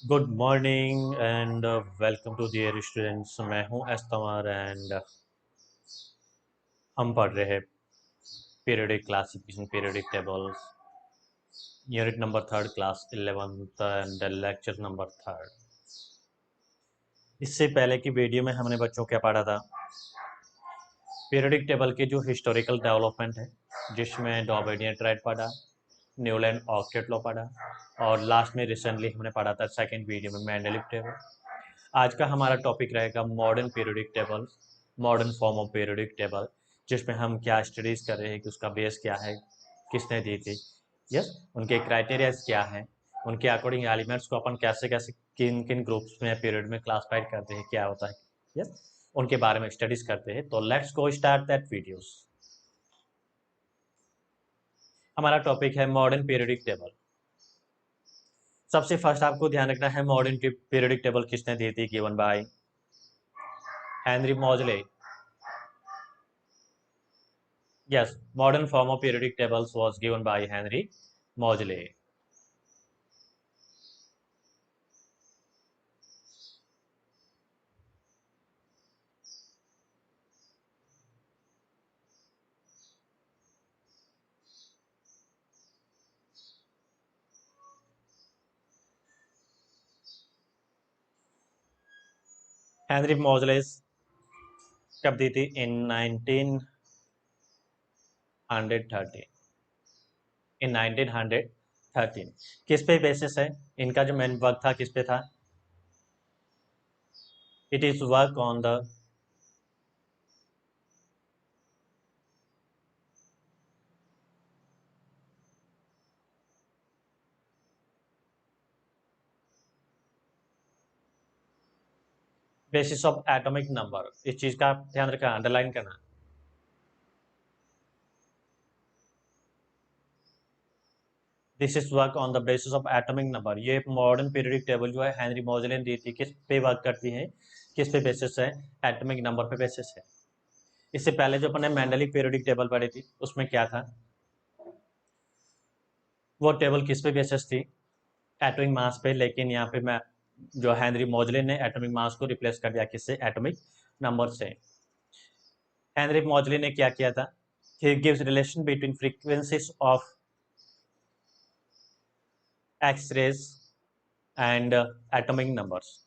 Good morning and welcome to dear students. मैं हूं एस्तमार एंड हम पढ़ रहे हैं periodic classification periodic tables unit number third class 11th and lecture number third. इससे पहले की वीडियो में हमने बच्चों क्या पढ़ा था? पीरियोडिक टेबल के जो हिस्टोरिकल डेवलपमेंट है, जिसमें डॉबेडियन ट्राइड पढ़ा, न्यूलैंड ऑक्टेट लॉ पढ़ा और लास्ट में रिसेंटली हमने पढ़ा था सेकेंड वीडियो में मेंडलीव टेबल। आज का हमारा टॉपिक रहेगा modern periodic table, modern form of periodic table, जिसमें हम क्या स्टडीज कर रहे हैं कि उसका बेस क्या है, किसने दी थी, यस, उनके क्राइटेरियाज क्या हैं, उनके अकॉर्डिंग एलिमेंट्स को अपन कैसे कैसे किन किन ग्रुप्स में पीरियड में क्लासिफाइड करते हैं, क्या होता है, यस, उनके बारे में स्टडीज करते हैं। तो let's go start that videos. हमारा टॉपिक है मॉडर्न पीरियोडिक टेबल। सबसे फर्स्ट आपको ध्यान रखना है मॉडर्न पीरियोडिक टेबल किसने दी थी? Given by Henry Moseley. Yes, modern form of periodic tables was given by Henry Moseley. Henry Moseley कब दी थी? इन 1913। इन 1913 किस पे बेसिस है? इनका जो मेन वर्क था किस पे था? It is work on the basis of atomic number. इस चीज का ध्यान रखना, अंडरलाइन करना। This is work on the basis of atomic number. ये मॉडर्न पीरियोडिक टेबल जो है हेनरी मॉजले ने दी थी, किस पे वर्क करती है, किस पे बेसिस है? एटॉमिक नंबर पे बेसिस है। इससे पहले जो अपन ने मेंडलिक पीरियोडिक टेबल पढ़ी थी उसमें क्या था? वो टेबल किस पे बेसिस थी? एटॉमिक मास पे। लेकिन यहाँ पे मैं जो हेनरी मॉजले ने एटॉमिक मास को रिप्लेस कर दिया, किससे? एटॉमिक नंबर से। हेनरी मॉजले ने क्या किया था? He gives relation between frequencies of X rays and atomic numbers.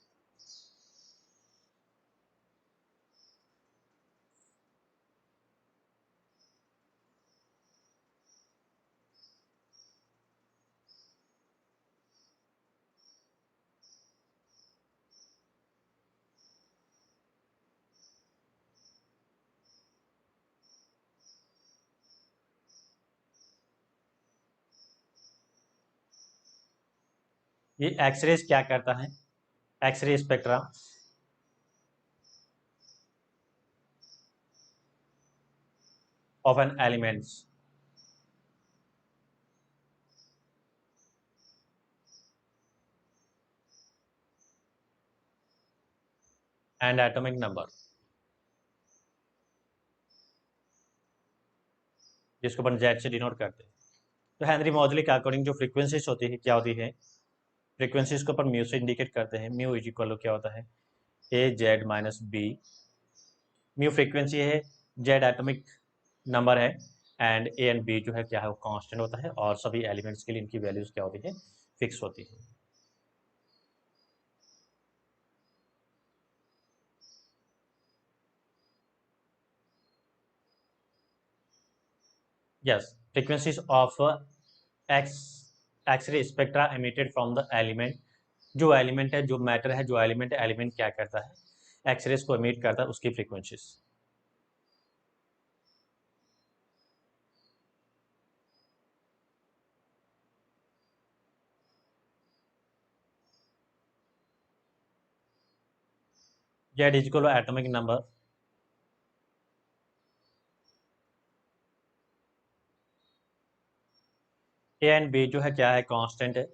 ये एक्सरेज क्या करता है? X ray spectra of an elements and atomic number, जिसको अपन जेड से डिनोट करते हैं। तो हेनरी मॉजले के अकॉर्डिंग जो फ्रीक्वेंसीज होती है क्या होती है? फ्रीक्वेंसीज को अपन म्यू से इंडिकेट करते हैं। म्यू इज इक्वल टू क्या होता है? A Z minus B. Mu frequency है, जेड एटॉमिक नंबर है एंड ए एंड बी जो है क्या है? वो कांस्टेंट होता है और सभी एलिमेंट्स के लिए इनकी वैल्यूज क्या होती है? फिक्स होती है। Yes, frequencies of X X ray spectra emitted from the element. जो एलिमेंट है, जो मैटर है, जो एलिमेंट है, एलिमेंट क्या करता है? एक्सरेज को एमिट करता है, उसकी frequencies. Z is equal to atomic number. A and B जो है क्या है? कांस्टेंट है।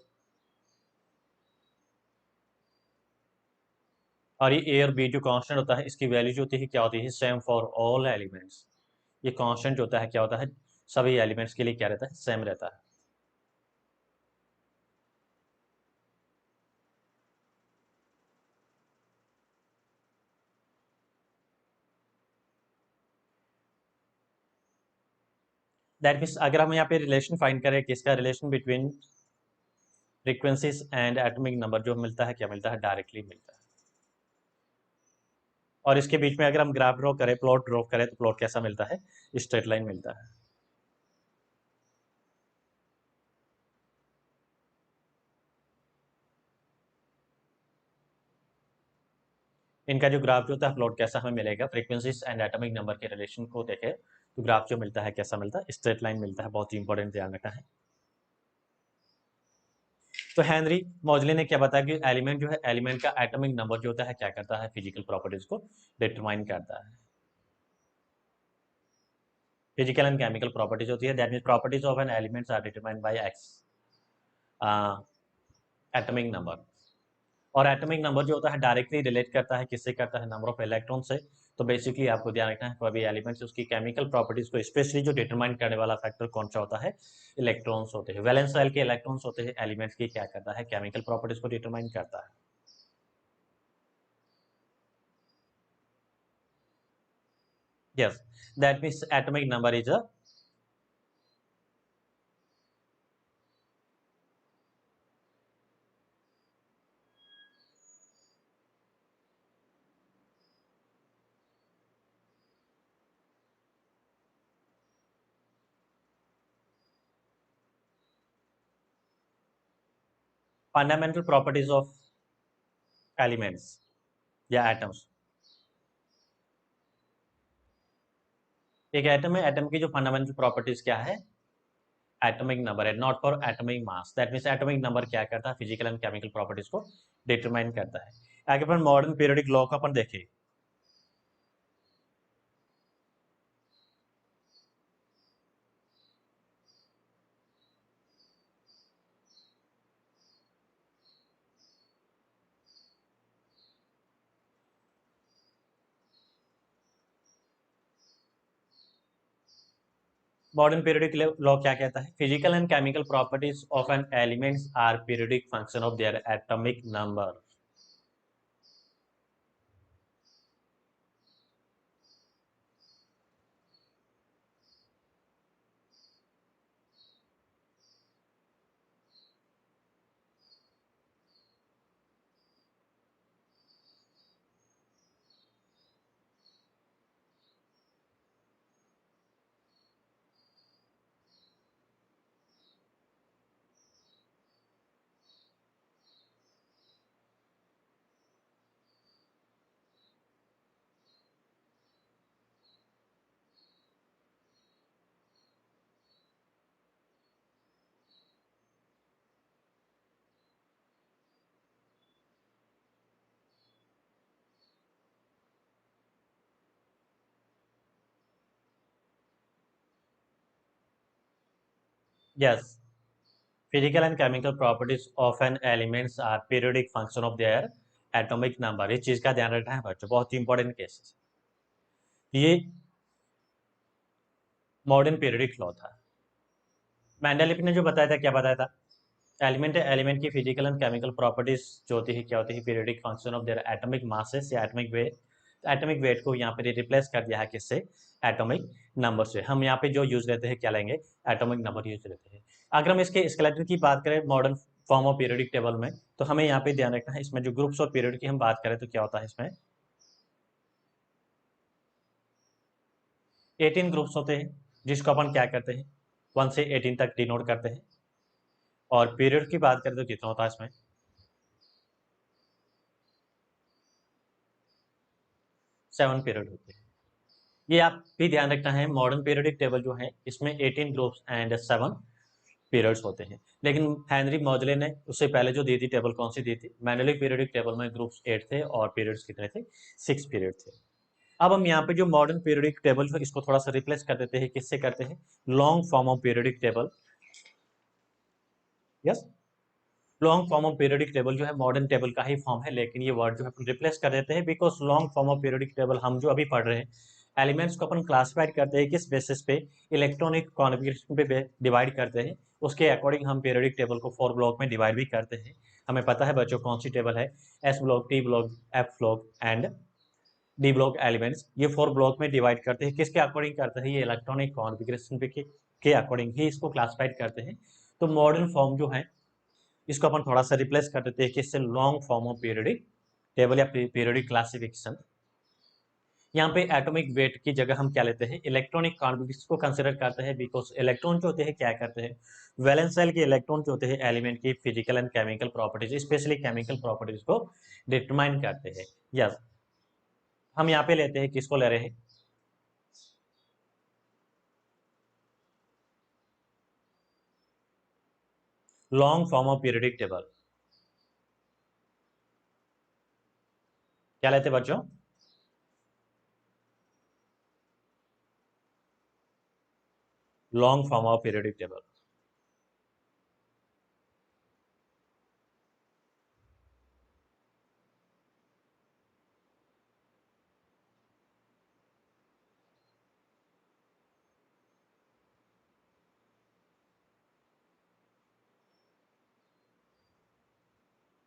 और ये ए और बी जो कांस्टेंट होता है, इसकी वैल्यू जो होती है क्या होती है? Same for all elements. ये कांस्टेंट होता है क्या होता है? सभी एलिमेंट्स के लिए क्या रहता है? सेम रहता है। दैट मीन्स अगर हम यहाँ पे रिलेशन फाइंड करें किसका relation between frequencies and atomic number जो मिलता है क्या मिलता है डायरेक्टली मिलता है। और इसके बीच में अगर हम ग्राफ ड्रॉ करें प्लॉट ड्रॉ करें तो प्लॉट कैसा मिलता है स्ट्रेट लाइन मिलता है। इनका जो ग्राफ जो होता है प्लॉट कैसा हमें मिलेगा फ्रीक्वेंसीज एंड एटॉमिक नंबर के रिलेशन को देखें तो ग्राफ जो मिलता है कैसा मिलता है स्ट्रेट लाइन मिलता है। बहुत ही इंपॉर्टेंट ध्यान रखना है। तो हेनरी मॉजले ने क्या बताया कि एलिमेंट जो है एलिमेंट का एटॉमिक नंबर जो होता है क्या करता है फिजिकल प्रॉपर्टीज को डिटरमाइन करता है। फिजिकल एंड केमिकल प्रॉपर्टीज होती है that means properties of an elements are determined by X atomic number. और एटॉमिक नंबर जो होता है डायरेक्टली रिलेट करता है किससे करता है नंबर ऑफ इलेक्ट्रॉन से। तो बेसिकली आपको ध्यान रखना है कोई भी एलिमेंट्स उसकी केमिकल प्रॉपर्टीज को स्पेशली जो डिटरमाइन करने वाला फैक्टर कौन सा होता है इलेक्ट्रॉन्स होते हैं। वैलेंस शेल के इलेक्ट्रॉन्स होते हैं एलिमेंट्स की क्या करता है केमिकल प्रॉपर्टीज को डिटरमाइन करता है। Yes, that means atomic number is a fundamental properties of elements या atoms। एक एटम है एटम की जो फंडामेंटल प्रॉपर्टीज क्या है एटॉमिक नंबर है not for atomic mass. That means atomic number क्या करता है फिजिकल एंड केमिकल प्रॉपर्टीज को डिटरमाइन करता है। आगे अपन मॉडर्न पीरियोडिक लॉ का अपन देखें। मॉडर्न पीरियोडिक लॉ क्या कहता है physical and chemical properties of an elements are periodic function of their atomic number. Yes physical and chemical properties of an elements are periodic function of their atomic number. इस चीज का ध्यान रखना है बच्चों बहुत ही इंपॉर्टेंट केस। ये मॉडर्न पीरियोडिक लॉ था। मेंडेलिफ ने जो बताया था क्या बताया था एलिमेंट है एलिमेंट की फिजिकल एंड केमिकल प्रॉपर्टीज जो होती है क्या होती है periodic function of their atomic masses या एटॉमिक वेट। एटॉमिक वेट को यहाँ पे रिप्लेस कर दिया है किससे एटॉमिक नंबर से। हम यहाँ पे जो यूज लेते हैं क्या लेंगे एटॉमिक नंबर यूज लेते हैं। अगर हम इसके स्केलेटन की बात करें modern form of periodic table में तो हमें यहाँ पे ध्यान रखना है इसमें जो ग्रुप्स ऑफ पीरियड की हम बात करें तो क्या होता है इसमें 18 ग्रुप्स होते हैं जिसको अपन क्या करते हैं 1 से 18 तक डिनोट करते हैं। और पीरियड की बात करें तो कितना होता है इसमें 7 पीरियड होते हैं। ये आप भी ध्यान रखना है मॉडर्न पीरियोडिक टेबल जो है इसमें 18 ग्रुप्स एंड 7 पीरियड्स होते हैं। लेकिन हेनरी मॉजले ने उससे पहले जो दी थी टेबल कौन सी दी थी मैनुअलिक पीरियोडिक टेबल में ग्रुप्स 8 थे और पीरियड्स कितने थे 6 पीरियड थे। अब हम यहाँ पे जो मॉडर्न पीरियोडिक टेबल है इसको थोड़ा सा रिप्लेस कर देते हैं किससे करते हैं long form of periodic table. Yes long form of periodic table जो है मॉडर्न टेबल का ही फॉर्म है लेकिन ये वर्ड जो है अपन रिप्लेस कर देते हैं because long form of periodic table हम जो अभी पढ़ रहे हैं एलिमेंट्स को अपन क्लासिफाइड करते हैं किस बेसिस पे इलेक्ट्रॉनिक कॉन्फ़िगरेशन पे डिवाइड करते हैं उसके अकॉर्डिंग हम पीरियोडिक टेबल को 4 ब्लॉक में डिवाइड भी करते हैं। हमें पता है बच्चों कौन सी टेबल है S block T block F block and D block elements ये 4 ब्लॉक में डिवाइड करते हैं किसके अकॉर्डिंग करते हैं ये इलेक्ट्रॉनिक कॉन्फ़िगरेशन पे के अकॉर्डिंग ही इसको क्लासिफाइड करते हैं। तो मॉडर्न फॉर्म जो है इसको अपन थोड़ा सा रिप्लेस कर देते हैं किससे, long form of periodic table या पीरियोडिक क्लासिफिकेशन। यहाँ पे एटॉमिक वेट की जगह हम क्या लेते हैं, इलेक्ट्रॉनिक कॉन्फिगरेशन को कंसिडर करते हैं, बिकॉज इलेक्ट्रॉन जो होते हैं क्या करते हैं, वैलेंस शेल के इलेक्ट्रॉन जो होते हैं एलिमेंट की physical and chemical properties, specially chemical properties को डिटरमाइन करते हैं। यस, हम यहाँ पे लेते हैं, किसको ले रहे हैं, long form of periodic table. क्या लेते हैं बच्चों, long form of periodic table.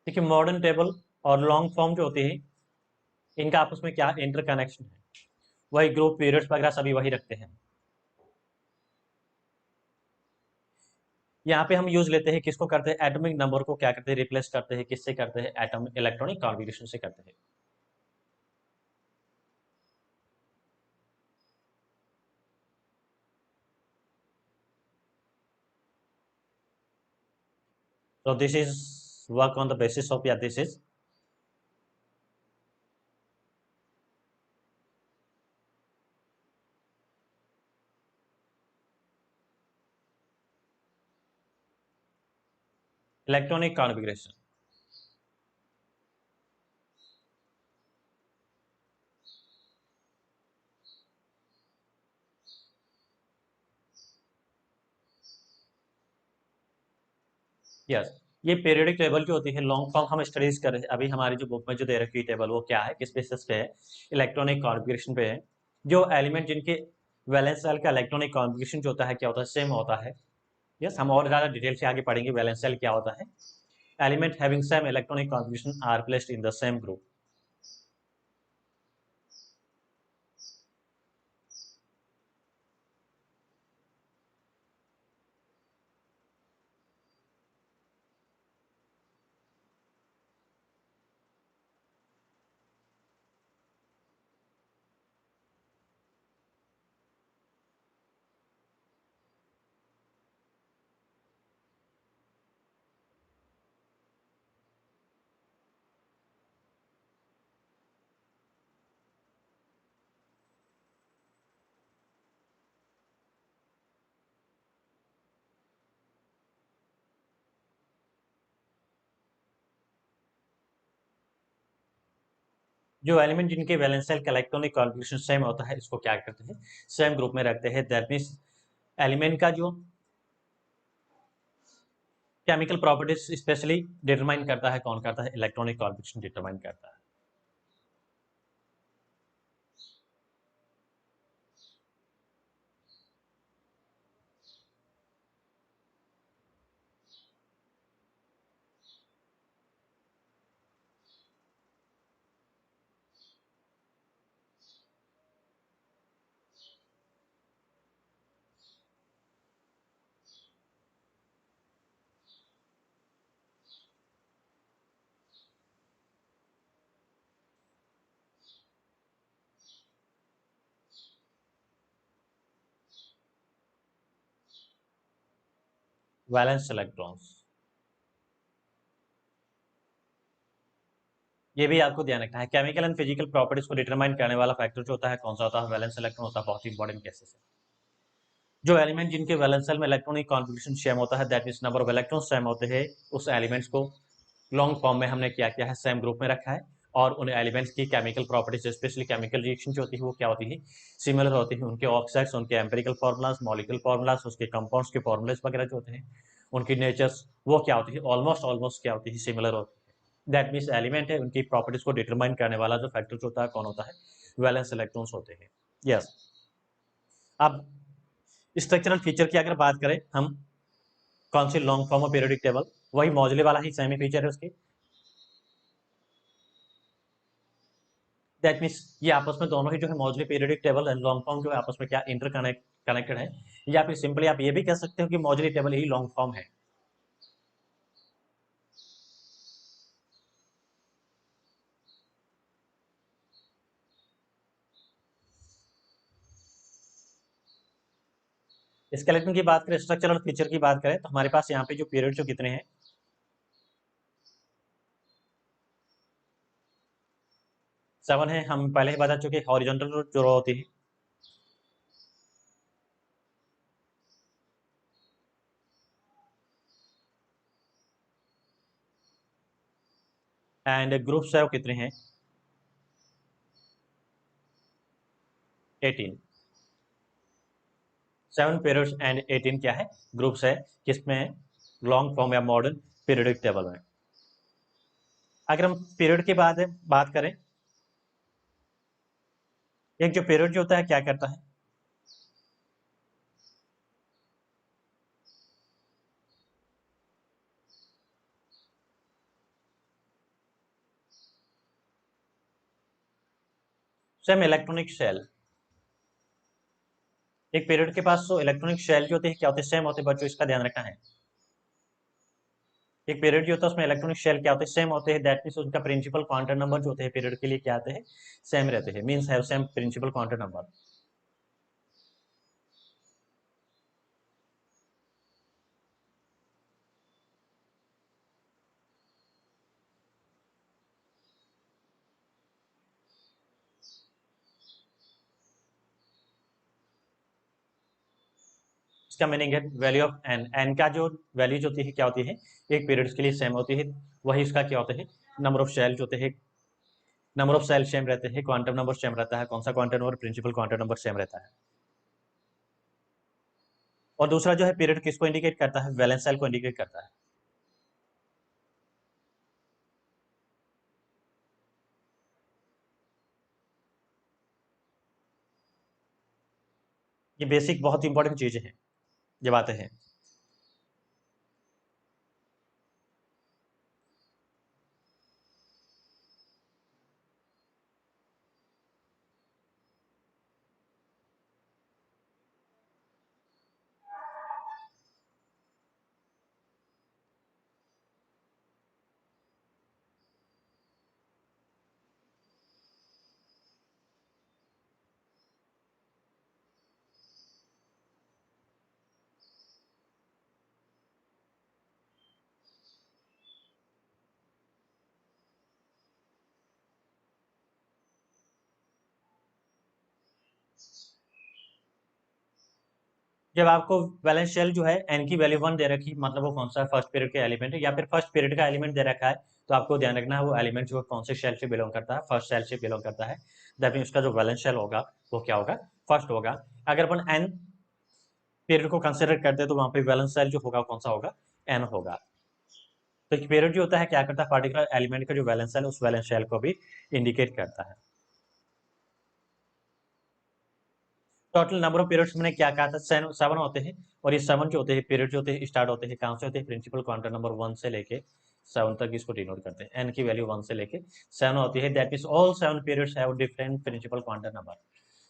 देखिए मॉडर्न टेबल और लॉन्ग फॉर्म जो होती है इनका आपस में क्या इंटरकनेक्शन है, वही ग्रुप पीरियड्स वगैरह सभी वही रखते हैं। यहाँ पे हम यूज लेते हैं, किसको करते हैं, एटॉमिक नंबर को क्या करते हैं, रिप्लेस करते हैं, किससे करते हैं, एटम इलेक्ट्रॉनिक कॉन्फिगरेशन से करते हैं। So this is work on the basis of, yeah, this is electronic configuration. Yes, ये पीरियोडिक टेबल जो होती है लॉन्ग फॉर्म हम स्टडीज कर रहे हैं अभी, हमारी जो बुक में जो दे रखी है टेबल वो क्या है, किस बेसिस पे है, इलेक्ट्रॉनिक कॉन्फ़िगरेशन पे है। जो एलिमेंट जिनके वैलेंस शेल का इलेक्ट्रॉनिक कॉन्फ़िगरेशन जो होता है क्या होता है, सेम होता है। यस, हम और ज़्यादा डिटेल से आगे पढ़ेंगे वैलेंस शेल क्या होता है। Element having same electronic configuration are placed in the same group. जो एलिमेंट जिनके वैलेंस शेल का इलेक्ट्रॉनिक कॉन्फ़िगरेशन सेम होता है इसको क्या करते हैं, सेम ग्रुप में रखते हैं। दैट मीन्स एलिमेंट का जो केमिकल प्रॉपर्टीज स्पेशली डिटरमाइन करता है, कौन करता है, इलेक्ट्रॉनिक कॉन्फ़िगरेशन डिटरमाइन करता है। वैलेंस इलेक्ट्रॉन्स, ये भी आपको ध्यान रखना है। केमिकल एंड फिजिकल प्रॉपर्टीज को डिटरमाइन करने वाला फैक्टर जो होता है कौन सा होता है, वैलेंस इलेक्ट्रॉन होता है। बहुत ही इंपॉर्टेंट केसेस है। जो एलिमेंट जिनके वैलेंस शेल में इलेक्ट्रॉनिक कॉन्फ़िगरेशन सेम होता है, that means number of electron same होते हैं, उस एलिमेंट्स को लॉन्ग फॉर्म में हमने क्या किया है, सेम ग्रुप में रखा है। और उन एलिमेंट्स की chemical properties specially chemical reaction जो होती है वो क्या होती है, सिमिलर होती है। उनके ऑक्साइड्स, उनके एम्पिरिकल फार्मूलाज, मॉलिक्यूलर फार्मूलाज, उसके कंपाउंड्स के फार्मूलाज वगैरह जो होते हैं उनकी नेचर्स वो क्या होती है, ऑलमोस्ट ऑलमोस्ट क्या होती है, सिमिलर होती है। दैट मीन्स एलिमेंट है उनकी प्रॉपर्टीज को डिटरमाइन करने वाला जो फैक्टर होता है कौन होता है, वैलेंस इलेक्ट्रॉन्स होते हैं। यस, अब स्ट्रक्चरल फीचर की अगर बात करें हम, कौन सी, long form of periodic table, वही मॉजुले वाला ही सेमी फीचर है उसकी। दैट मीन्स ये आपस में दोनों ही जो है Moseley periodic table and long form जो है आपस में क्या इंटरकनेक्टेड है। या फिर सिंपली आप ये भी कह सकते हो कि मॉड्यूलर टेबल ही लॉन्ग फॉर्म है। स्केलेटन की बात करें, स्ट्रक्चर और फीचर की बात करें, तो हमारे पास यहाँ पे जो पीरियड जो कितने हैं, 7 है। हम पहले ही बता चुके हॉरिजॉन्टल जो रो होती है, एंड ग्रुप्स है वो कितने हैं, 18। 7 पीरियड्स एंड 18 क्या है, ग्रुप्स है, किसमें, लॉन्ग फॉर्म या मॉडर्न पीरियडिक टेबल में। अगर हम पीरियड के बाद बात करें, एक जो पीरियड जो होता है क्या करता है, सेम इलेक्ट्रॉनिक शेल। एक पीरियड के पास तो इलेक्ट्रॉनिक शेल जो होते हैं क्या होते हैं, सेम होते हैं बच्चों, इसका ध्यान रखना है। एक पीरियड जो होता है उसमें इलेक्ट्रॉनिक शेल क्या होते हैं, सेम होते हैं, दैट मींस उनका प्रिंसिपल क्वांटम नंबर जो होते हैं पीरियड के लिए क्या आते हैं, सेम रहते हैं, means have same principal quantum number. इसका मीनिंग है वैल्यू ऑफ एन, एन का जो वैल्यू जो होती है क्या होती है, एक पीरियड के लिए सेम होती है, वही इसका क्या होता है, नंबर ऑफ शेल जो होते हैं, नंबर ऑफ सेल सेम रहते हैं, क्वांटम नंबर सेम रहता है, कौन सा quantum number, principal quantum number same रहता है। और दूसरा जो है पीरियड किसको इंडिकेट करता है, वैलेंस सेल को इंडिकेट करता है। ये बेसिक बहुत इंपॉर्टेंट चीजें हैं, ये बातें हैं। जब आपको बैलेंस शेल जो है एन की वैल्यू 1 दे रखी, मतलब वो कौन सा फर्स्ट पीरियड का एलिमेंट है, या फिर फर्स्ट पीरियड का एलिमेंट दे रखा है, तो आपको ध्यान रखना है वो एलिमेंट जो कौन से शेल से बिलोंग करता है, फर्स्ट शेल से बिलोंग करता है। दैट मीन उसका जो बैलेंस शेल होगा वो क्या होगा, फर्स्ट होगा। अगर अपन एन पीरियड को कंसिडर करते हैं तो वहां पे बैलेंस शेल जो होगा कौन सा होगा, एन होगा। तो पीरियड जो होता है क्या करता है, पार्टिकुलर एलिमेंट का जो बैलेंस शेल उस बैलेंस शेल को भी इंडिकेट करता है। टोटल नंबर ऑफ पीरियड्स मैंने क्या कहा था, 7 होते हैं, और ये 7 जो होते हैं पीरियड जो होते हैं स्टार्ट होते हैं कहाँ से होते हैं, प्रिंसिपल क्वांटम नंबर 1 से लेके 7 तक इसको डिनोट करते हैं। एन की वैल्यू 1 से लेके 7 होती है, that means all 7 periods have different principal quantum number.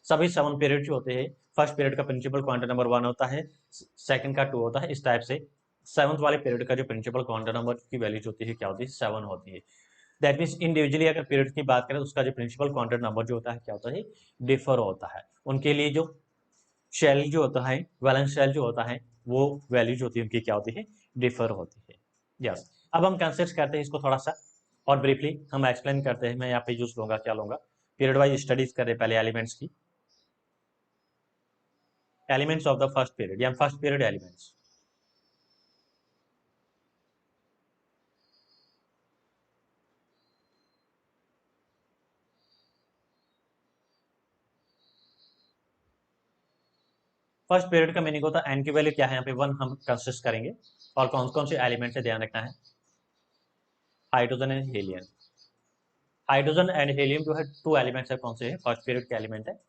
सभी 7 पीरियड जो होते हैं, फर्स्ट पीरियड का प्रिंसिपल क्वांटम नंबर 1 होता है, सेकंड का 2 होता है, इस टाइप से सेवंथ वाले पीरियड का जो प्रिंसिपल क्वांटम नंबर की वैल्यू होती है क्या होती है, 7 होती है। दैट मीन्स इंडिविजुअली अगर पीरियड की बात करें तो उसका जो प्रिंसिपल क्वांटम नंबर जो होता है क्या होता है, डिफर होता है। उनके लिए जो शेल जो होता है, वैलेंस शेल जो होता है, वो वैल्यू जो होती है उनकी क्या होती है, डिफर होती है। यस, अब हम कंसिडर करते हैं इसको थोड़ा सा और ब्रीफली हम एक्सप्लेन करते हैं। मैं यहाँ पे यूज लूंगा, क्या लूंगा, पीरियड वाइज स्टडीज करें पहले एलिमेंट्स की, elements of the first period या first period elements. First period का मीनिंग होता है एन की वैल्यू क्या है, यहाँ पे 1 हम कंसिडर करेंगे, और कौन कौन से एलिमेंट से ध्यान रखना है, hydrogen and helium. Hydrogen and helium जो है 2 एलिमेंट्स है, कौन से है, फर्स्ट पीरियड के एलिमेंट है,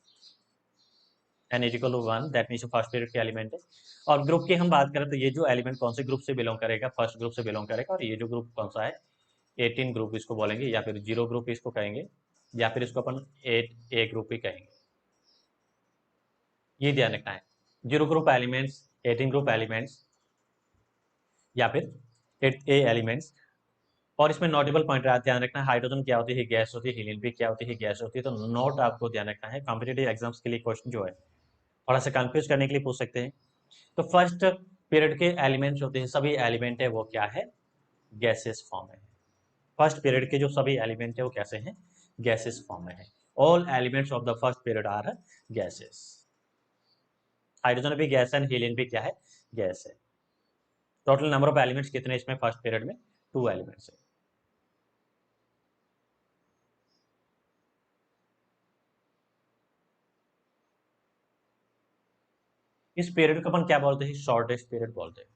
n is equal to 1, that means first period के एलिमेंट है। और ग्रुप की हम बात करें तो ये जो एलिमेंट कौन से ग्रुप से बिलोंग करेगा, फर्स्ट ग्रुप से बिलोंग करेगा, और ये जो ग्रुप कौन सा है, 18 ग्रुप इसको बोलेंगे, या फिर 0 ग्रुप इसको कहेंगे, या फिर इसको अपन 8 ए ग्रुप भी कहेंगे। ये ध्यान रखना है। 0 ग्रुप एलिमेंट्स, 18 ग्रुप एलिमेंट्स या फिर 8A एलिमेंट्स। और इसमें नोटेबल पॉइंट ध्यान रखना, हाइड्रोजन क्या होती है, गैस होती है, हीलियम भी क्या होती है, गैस होती है। तो नोट आपको ध्यान रखना है, कॉम्पिटेटिव एग्जाम्स के लिए क्वेश्चन जो है थोड़ा सा कंफ्यूज करने के लिए पूछ सकते हैं। तो फर्स्ट पीरियड के एलिमेंट्स होते हैं, सभी एलिमेंट है वो क्या है, गैसेस फॉर्म में है। फर्स्ट पीरियड के जो सभी एलिमेंट है वो कैसे हैं, गैसेस फॉर्म में है। All elements of the first period are gases. Hydrogen भी गैस है, हीलियम भी क्या है, गैस है। टोटल नंबर ऑफ एलिमेंट्स कितने इसमें फर्स्ट पीरियड में, 2 एलिमेंट्स है। इस पीरियड को अपन क्या बोलते हैं, शॉर्टेस्ट पीरियड बोलते हैं।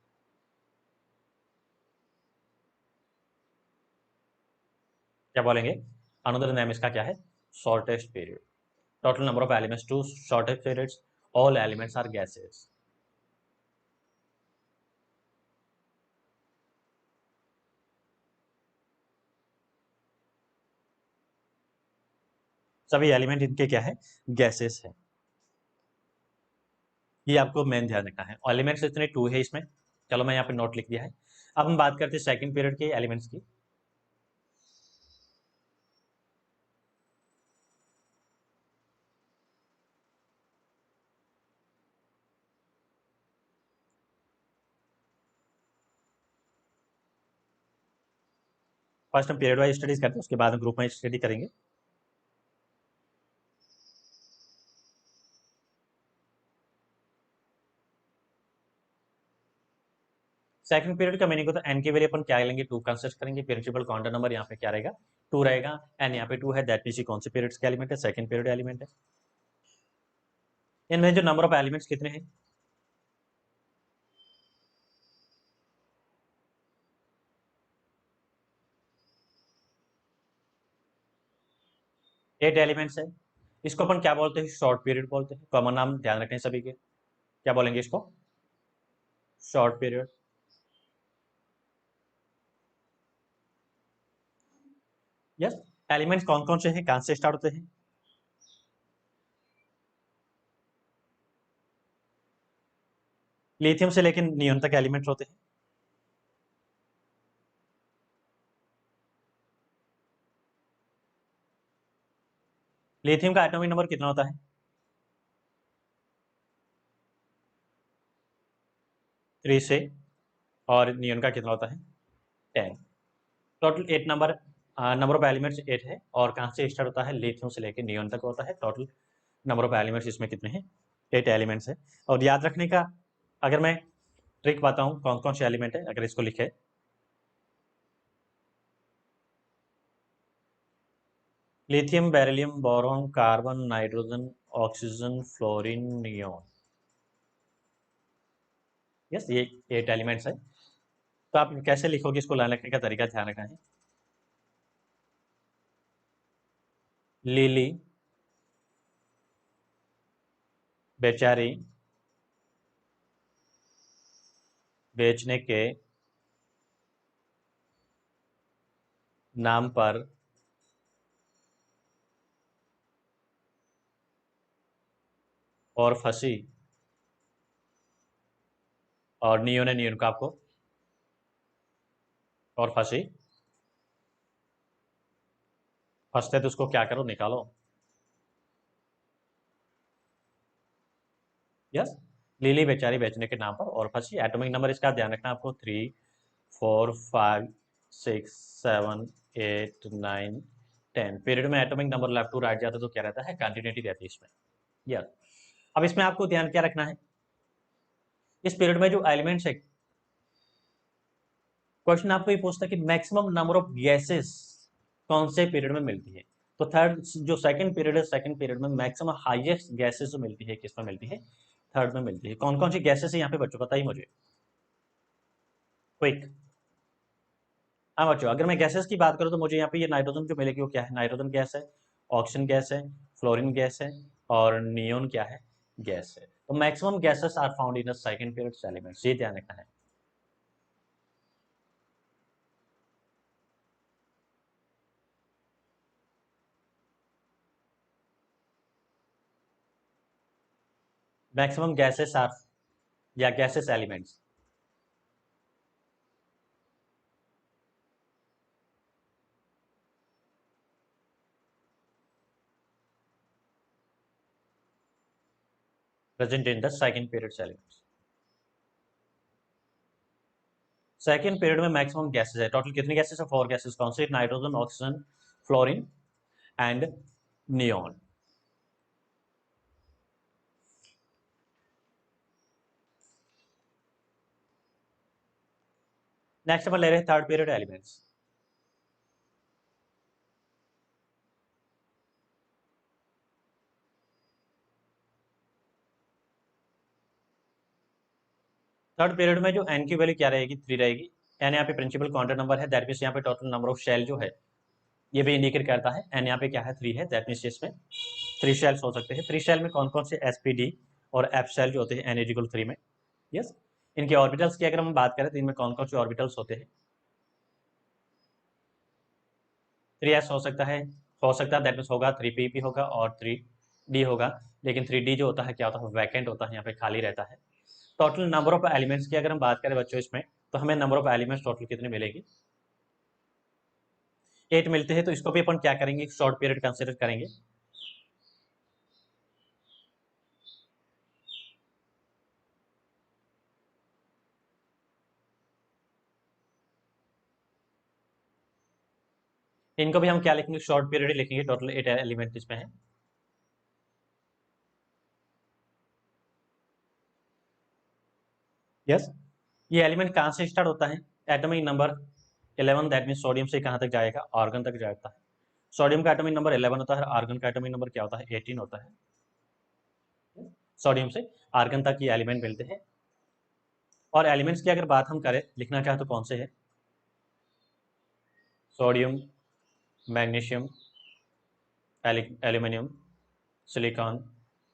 क्या बोलेंगे, अनदर नेम इसका क्या है, shortest period. Total number of elements 2 shortest periods, all elements are gases. सभी एलिमेंट इनके क्या है, गैसेस है। ये आपको मेन ध्यान रखना है। एलिमेंट्स इतने 2 है इसमें। चलो मैं यहाँ पे नोट लिख दिया है। अब हम बात करते हैं सेकंड पीरियड के एलिमेंट्स की। फर्स्ट हम पीरियड वाइज स्टडीज करते हैं, उसके बाद हम ग्रुप वाइज स्टडी करेंगे। सेकंड पीरियड का मीनिंग होता है एन के वैल्यू अपन क्या लेंगे, 2 कंसिडर करेंगे। प्रिंसिपल क्वांटम नंबर यहाँ पे क्या रहेगा, 2 रहेगा। एन यहाँ पे 2 है, दैट मींस कौन से पीरियड्स का एलिमेंट है, सेकंड पीरियड एलिमेंट है। इनमें जो नंबर ऑफ एलिमेंट्स कितने हैं, 8 एलिमेंट्स है। इसको अपन क्या बोलते हैं, शॉर्ट पीरियड बोलते हैं। कॉमन नाम ध्यान रखें सभी के, क्या बोलेंगे इसको, शॉर्ट पीरियड। यस। एलिमेंट्स कौन कौन से हैं, कहां से स्टार्ट होते हैं, लिथियम से लेकिन नियोन तक एलिमेंट्स होते हैं। लिथियम का एटॉमिक नंबर कितना होता है, 3 से। और नियोन का कितना होता है, 10। Total 8 number, number of elements 8 है। और कहां से स्टार्ट होता है, लिथियम से लेकर नियोन तक होता है। टोटल नंबर ऑफ एलिमेंट्स इसमें कितने हैं, 8 एलिमेंट्स है। और याद रखने का, अगर मैं ट्रिक बताऊं कौन कौन से एलिमेंट है, अगर इसको लिखे, lithium, beryllium, boron, carbon, nitrogen, oxygen, fluorine, neon. Yes, ये 8 एलिमेंट्स है। तो आप कैसे लिखोगे इसको, लाइन लिखने का तरीका ध्यान रखना है। लिली, बेचारी, बेचने के नाम पर, और फंसी। और नियोन है, नियोन का आपको, और फंसी। फंसते तो उसको क्या करो, निकालो। यस। लिली बेचारी बेचने के नाम पर और फंसी। एटॉमिक नंबर इसका ध्यान रखना आपको, 3, 4, 5, 6, 7, 8, 9, 10। पीरियड में atomic number left to right जाता है तो क्या रहता है, कंटिन्यूटी रहती है इसमें। यस। अब इसमें आपको ध्यान क्या रखना है, इस पीरियड में जो एलिमेंट्स है, क्वेश्चन आपको ये पूछता है कि मैक्सिमम नंबर ऑफ गैसेस कौन से पीरियड में मिलती है। तो थर्ड जो सेकंड पीरियड है, सेकंड पीरियड में मैक्सिमम हाईएस्ट गैसेस जो मिलती है, किस में मिलती है, थर्ड में मिलती है। कौन कौन सी गैसेस है यहाँ पे बच्चों, बताइए मुझे, क्विक। हाँ बच्चों, अगर मैं गैसेस की बात करूँ तो मुझे यहाँ पे ये नाइट्रोजन जो मिलेगी वो क्या है, नाइट्रोजन गैस है, ऑक्सीजन गैस है, फ्लोरीन गैस है, और नियोन क्या है, गैस है। तो maximum gases are found in the second period elements, ये ध्यान रखना है। मैक्सिमम गैसेस आर या gases elements. Present in the second period elements. Second period में मैक्सिमम गैसेस है। टोटल कितनी गैसेस है? 4 गैसेस। कौन सी? Nitrogen, oxygen, fluorine and neon. Next अपन ले रहे हैं third period elements. Third period में जो एन की वैल्यू क्या रहेगी? 3 रहेगी। एन यहाँ पे प्रिंसिपल क्वांटम नंबर है, दैट मीन्स यहाँ पे टोटल नंबर ऑफ शेल जो है ये भी इंडिकेट करता है। एन यहाँ पे क्या है? 3 है, दैट मीन्स इसमें 3 शेल्स हो सकते हैं। 3 शेल में कौन कौन से? एसपीडी और एफ शेल जो होते हैं एन इक्वल 3 में। यस। इनके ऑर्बिटल्स की अगर हम बात करें तो इनमें कौन कौन से ऑर्बिटल्स होते हैं? 3s हो सकता है दैट मीन्स होगा 3p भी होगा और 3d होगा। लेकिन 3d जो होता है क्या होता है? वैकेंट होता है, यहाँ पे खाली रहता है। टोटल नंबर ऑफ एलिमेंट्स की अगर हम बात करें बच्चों इसमें, तो हमें नंबर ऑफ एलिमेंट्स टोटल कितने मिलेगी? 8 मिलते हैं। तो इसको भी अपन क्या करेंगे? शॉर्ट पीरियड कंसिडर करेंगे। इनको भी हम क्या लिखेंगे? शॉर्ट पीरियड लिखेंगे। टोटल 8 एलिमेंट इसमें है। यस। ये एलिमेंट कहां से स्टार्ट होता है? Atomic number 11, that mean sodium से कहां तक जाएगा? आर्गन तक जाता है। सोडियम का एटॉमिक नंबर 11 होता है, आर्गन का एटॉमिक नंबर क्या होता है? 18 होता है। सोडियम से आर्गन तक ये एलिमेंट मिलते हैं। और एलिमेंट्स की अगर बात हम करें लिखना चाहे तो कौन से हैं? Sodium, magnesium, aluminium, silicon,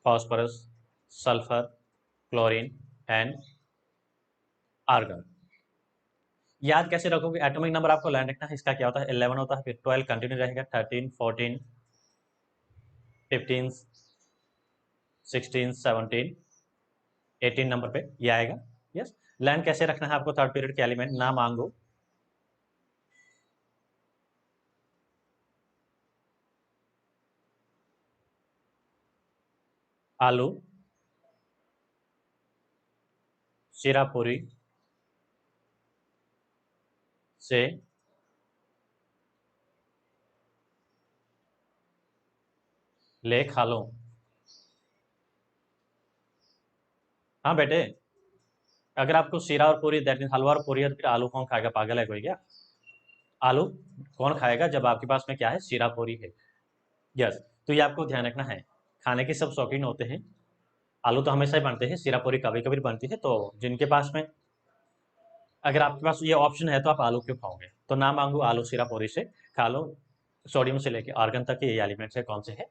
phosphorus, sulphur, chlorine and argon. याद कैसे रखोगे? एटॉमिक नंबर आपको लर्न रखना है। इसका क्या होता है? 11 होता है, फिर 12 कंटिन्यू रहेगा, 13, 14, 15, 16, 17, 18 नंबर पे ये आएगा। यस। लर्न कैसे रखना है आपको? थर्ड पीरियड के एलिमेंट ना मांगो। आलू, सिरापुरी से ले खा लो। हाँ बेटे, अगर आपको सीरा और पूरी दैट मीन हलवा और पूरी है तो फिर आलू कौन खाएगा? पागल है कोई क्या? आलू कौन खाएगा जब आपके पास में क्या है? सीरा पूरी है। यस। तो ये आपको ध्यान रखना है। खाने के सब शौकीन होते हैं। आलू तो हमेशा ही बनते हैं, सीरा पूरी कभी कभी बनती है। तो जिनके पास में अगर आपके पास ये ऑप्शन है तो आप आलू क्यों खाओगे? तो ना मांगो आलू सीरा पूरी से खा लो। सोडियम से लेके आर्गन तक के ये एलिमेंट्स है। कौन से है?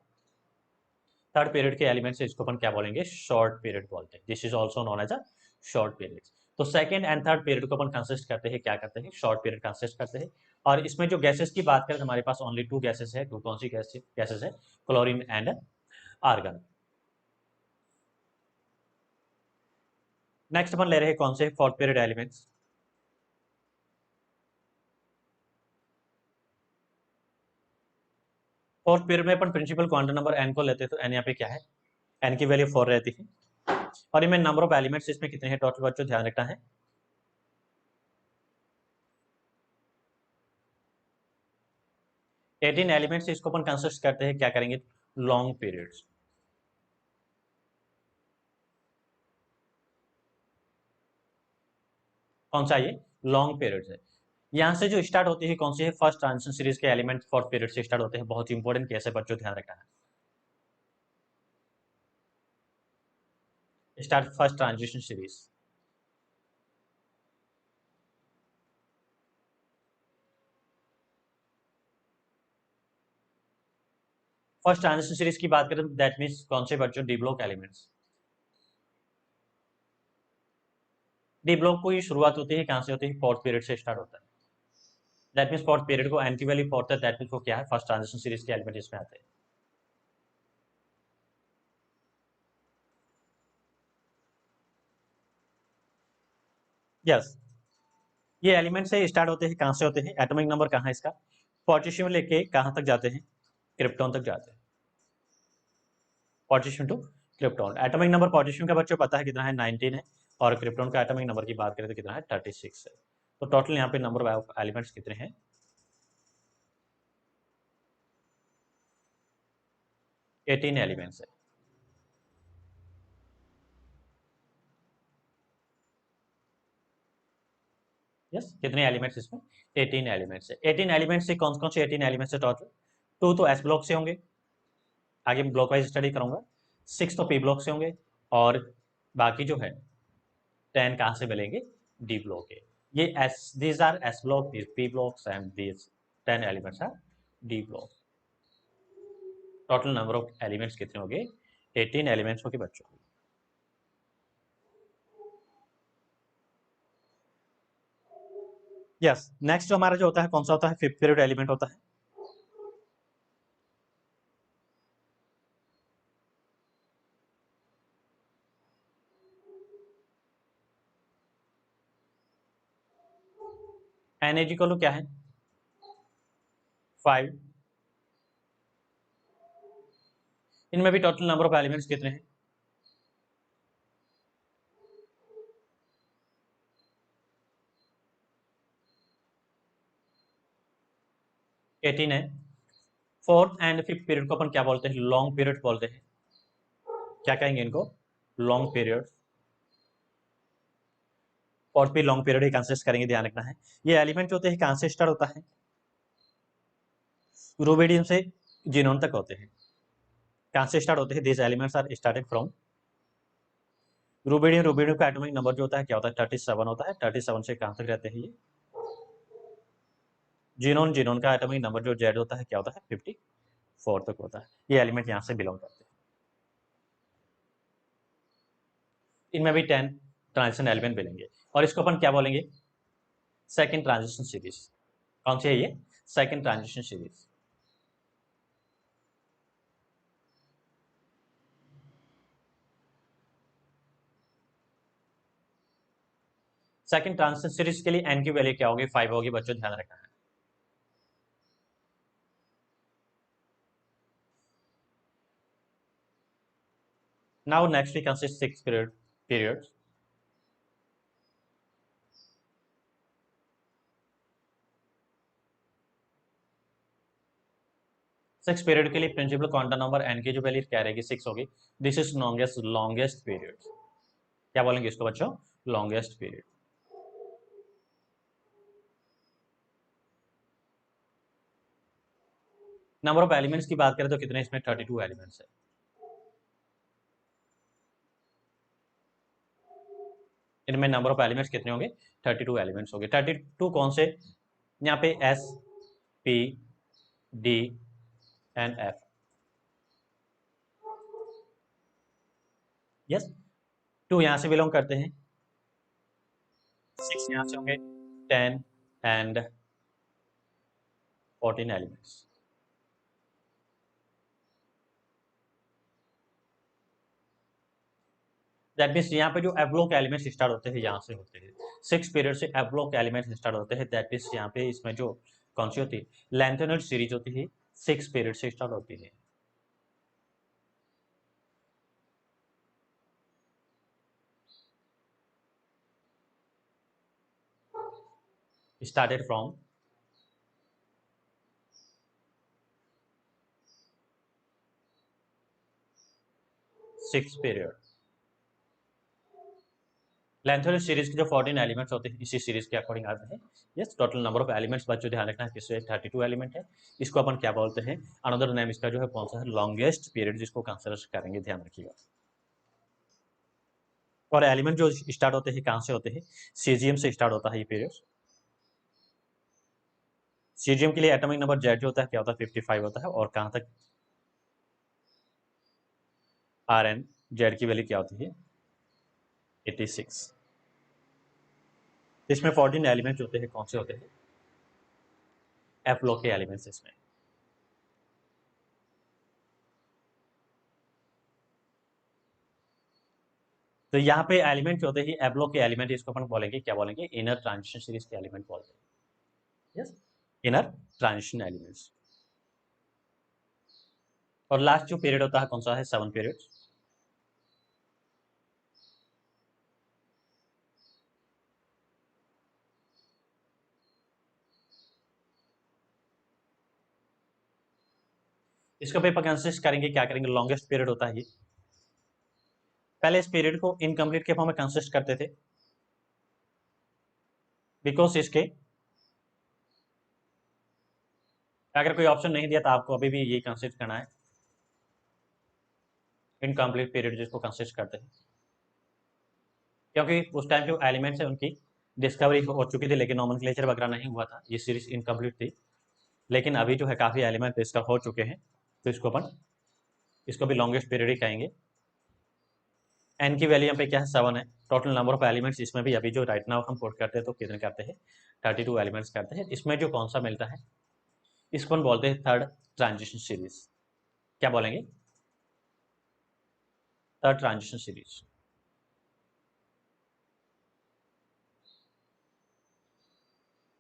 थर्ड पीरियड के एलिमेंट्स है, इसको अपन क्या बोलेंगे? शॉर्ट पीरियड बोलते हैं। This is also known as a short period. तो सेकंड एंड थर्ड पीरियड को अपन कंसिस्ट करते हैं, क्या करते हैं? शॉर्ट पीरियड कंसिस्ट करते हैं। और इसमें जो गैसेस की बात करें हमारे पास ओनली 2 गैसेस है। 2 कौन सी गैसेस है? Chlorine and argon. नेक्स्ट अपन ले रहे हैं कौन से? Fourth period elements. Fourth period में अपन प्रिंसिपल क्वांटम नंबर एन को लेते हैं। तो एन यहाँ पे क्या है? एन की वैल्यू 4 रहती है। और इनमें नंबर ऑफ एलिमेंट्स इसमें कितने हैं टोटल बच्चों? ध्यान रखना है। 18 एलिमेंट्स इसको अपन कंसिस्ट करते हैं, क्या करेंगे? Long periods. कौन सा? ये लॉन्ग पीरियड है। यहां से जो स्टार्ट होती है कौन सी है? फर्स्ट ट्रांजिशन सीरीज के एलिमेंट फोर्थ पीरियड से स्टार्ट होते हैं। बहुत इंपॉर्टेंट केस है बच्चों, ध्यान रखना है। Start first transition series. First transition series की बात करें दैट मीन्स कौन से बच्चों? D block elements. D block को शुरुआत होती है कहां से होती है? फोर्थ पीरियड से स्टार्ट होता है। दैट मीन्स फोर्थ पीरियड को एन की वैल्यू फोर्थ है, दैट मीन्स वो क्या है? फर्स्ट ट्रांजिशन सीरीज के एलिमेंट इसमें आते हैं। यस, ये एलिमेंट से स्टार्ट होते हैं, कहाँ से होते हैं, एटॉमिक नंबर कहाँ है इसका, पोटेशियम लेके कहाँ तक जाते हैं, क्रिप्टॉन तक जाते हैं, potassium to krypton. Atomic number potassium का बच्चों पता है कितना है, 19 है, और क्रिप्टॉन का एटॉमिक नंबर की बात करें तो कितना है, 36 है। तो टोटल यहाँ पे नंबर ऑफ एलिमेंट्स कितने हैं, 18 एलिमेंट्स है। यस, कितने एलिमेंट्स इसमें, 18 एलिमेंट्स है। 18 एलिमेंट्स से कौन कौन से 18 एलिमेंट्स है टोटल, 2 तो एस ब्लॉक से होंगे, आगे ब्लॉक वाइज स्टडी करूंगा, 6 तो पी ब्लॉक से होंगे, और बाकी जो है 10 कहाँ से मिलेंगे, डी ब्लॉक के। ये S, these R S block, these P blocks and these 10 elements R D block. Total number of elements कितने हो गए, 18 एलिमेंट्स हो गए बच्चों। यस, नेक्स्ट जो हमारा जो होता है कौन सा होता है, फिफ्थ पीरियड एलिमेंट होता है। एन इक्वल क्या है, 5। इनमें भी टोटल नंबर ऑफ एलिमेंट्स कितने हैं, 18 है। फोर्थ एंड फिफ्थ पीरियड को अपन क्या बोलते हैं, लॉन्ग पीरियड बोलते हैं। क्या कहेंगे इनको, लॉन्ग पीरियड। फोर्थ भी लॉन्ग पीरियड ही कंसिस्ट करेंगे, ध्यान रखना है। ये एलिमेंट होते हैं कहां से स्टार्ट होता है, रूबिडियम से जीनोन तक होते हैं। कहां से स्टार्ट होते हैं, this elements are started from rubidium. Rubidium का एटॉमिक नंबर जो होता है क्या होता है, 37 होता है। 37 से कहां तक रहते हैं ये, जीनोन। जीनोन का एटॉमिक नंबर जो जेड होता है क्या होता है, 54 तक होता है। ये एलिमेंट यहां से बिलोंग करते हैं। इनमें भी 10 ट्रांजिशन एलिमेंट मिलेंगे, और इसको अपन क्या बोलेंगे, सेकेंड ट्रांजिशन सीरीज। कौन सी है ये, second transition series. Second transition series के लिए एन की वैल्यू क्या होगी, 5 होगी बच्चों, ध्यान रखना है। Now next we consist 6 periods. 6 period के लिए प्रिंसिपल क्वांटम नंबर एन की जो वैल्यू क्या रहेगी, 6 होगी। This is longest period. क्या बोलेंगे इसको बच्चों, longest period. Number of elements की बात करें तो कितने इसमें, 32 एलिमेंट्स है। इनमें नंबर ऑफ एलिमेंट्स कितने होंगे, 32 एलिमेंट्स होंगे। 32 कौन से, यहाँ पे S, P, D and F. Yes, 2 यहां से बिलोंग करते हैं, 6 यहां से होंगे, 10 एंड 14 एलिमेंट्स। दैट मीन्स यहाँ पे जो एब्लॉक एलिमेंट्स स्टार्ट होते हैं यहाँ से होते हैं। 6 पीरियड से एब्लॉक एलिमेंट्स स्टार्ट होते हैं। दैट मीन्स यहाँ पे इसमें जो कौन सी होती है, लेंथेनोइड सीरीज होती है, 6 पीरियड से स्टार्ट होती है। Started from 6 period. Lanthanoid series के जो 14 एलिमेंट्स होते हैं इसी सीरीज के अकॉर्डिंग आते हैं। Yes, total number of elements बच्चों ध्यान रखना है किससे, 32 एलिमेंट है। इसको अपन क्या बोलते हैं, अनदर नेम इसका जो है कौन सा है, लॉन्गेस्ट पीरियड जिसको कंसिडर करेंगे, ध्यान रखिएगा। और एलिमेंट जो स्टार्ट होते हैं कहां से होते हैं, सीजियम से स्टार्ट होता है ये पीरियड। सीजियम के लिए एटॉमिक नंबर जेड जो होता है क्या होता है, 55 होता है। और कहां तक, आर एन, जेड की वैल्यू क्या होती है, 86। इसमें 14 एलिमेंट होते हैं, कौन से होते हैं, एफ ब्लॉक के एलिमेंट्स इसमें। तो यहाँ पे एलिमेंट होते ही एब्लो के एलिमेंट, इसको अपन बोलेंगे क्या बोलेंगे, इनर ट्रांजिशन सीरीज के एलिमेंट बोलते हैं। Yes, inner transition elements. और लास्ट जो पीरियड होता है कौन सा है, 7 पीरियड। इसको भी कंसिस्ट करेंगे, क्या करेंगे, लॉन्गेस्ट पीरियड होता है ये। पहले इस पीरियड को इनकम्प्लीट के फॉर्म में कंसिस्ट करते थे, बिकॉज इसके अगर कोई ऑप्शन नहीं दिया तो आपको अभी भी ये कंसिस्ट करना है, इनकम्प्लीट पीरियड जिसको कंसिस्ट करते हैं, क्योंकि उस टाइम जो एलिमेंट्स है उनकी डिस्कवरी हो चुकी थी, लेकिन नॉमेनक्लेचर वगैरह नहीं हुआ था, ये सीरीज इनकम्प्लीट थी। लेकिन अभी जो है काफ़ी एलिमेंट इसका हो चुके हैं, तो इसको भी लॉन्गेस्ट पीरियड ही कहेंगे। एन की वैल्यू यहाँ पे क्या है, 7 है। टोटल नंबर ऑफ एलिमेंट्स इसमें भी अभी जो राइट नाउ हम पुट करते हैं तो कितने करते हैं, 32 एलिमेंट्स करते हैं। इसमें जो कौन सा मिलता है, इसको हम बोलते हैं थर्ड ट्रांजिशन सीरीज। क्या बोलेंगे, थर्ड ट्रांजिशन सीरीज।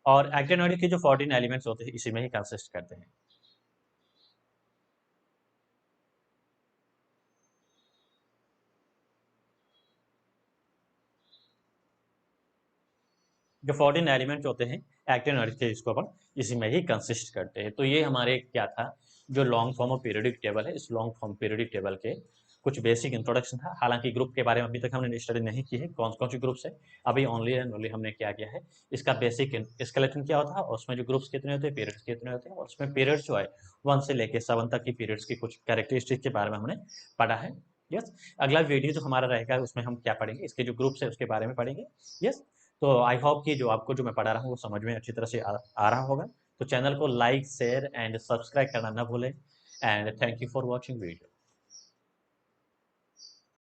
और एक्टिनोइड के जो 14 एलिमेंट्स होते हैं इसी में ही कंसिस्ट करते हैं। जो 14 एलिमेंट्स होते हैं एक्टिनोइड के, इसको अपन इसी में ही कंसिस्ट करते हैं। तो ये हमारे क्या था, जो long form of periodic table है, इस लॉन्ग फॉर्म पीरियोडिक टेबल के कुछ बेसिक इंट्रोडक्शन था। हालांकि ग्रुप के बारे में अभी तक हमने स्टडी नहीं की है, कौन कौन सी ग्रुप्स है, अभी ओनली एंड ओनली हमने क्या किया है, इसका बेसिक स्केलेटन क्या होता है, और उसमें जो ग्रुप्स कितने होते हैं, पीरियड्स कितने होते हैं, और उसमें पीरियड्स जो है 1 से लेकर 7 तक की पीरियड्स की कुछ कैरेक्टरिस्टिक के बारे में हमने पढ़ा है। यस, अगला वीडियो जो हमारा रहेगा उसमें हम क्या पढ़ेंगे, इसके जो ग्रुप्स है उसके बारे में पढ़ेंगे। यस, तो आई होप कि जो आपको जो मैं पढ़ा रहा हूँ वो समझ में अच्छी तरह से आ रहा होगा। तो चैनल को लाइक, शेयर एंड सब्सक्राइब करना ना भूलें। And thank you for watching video.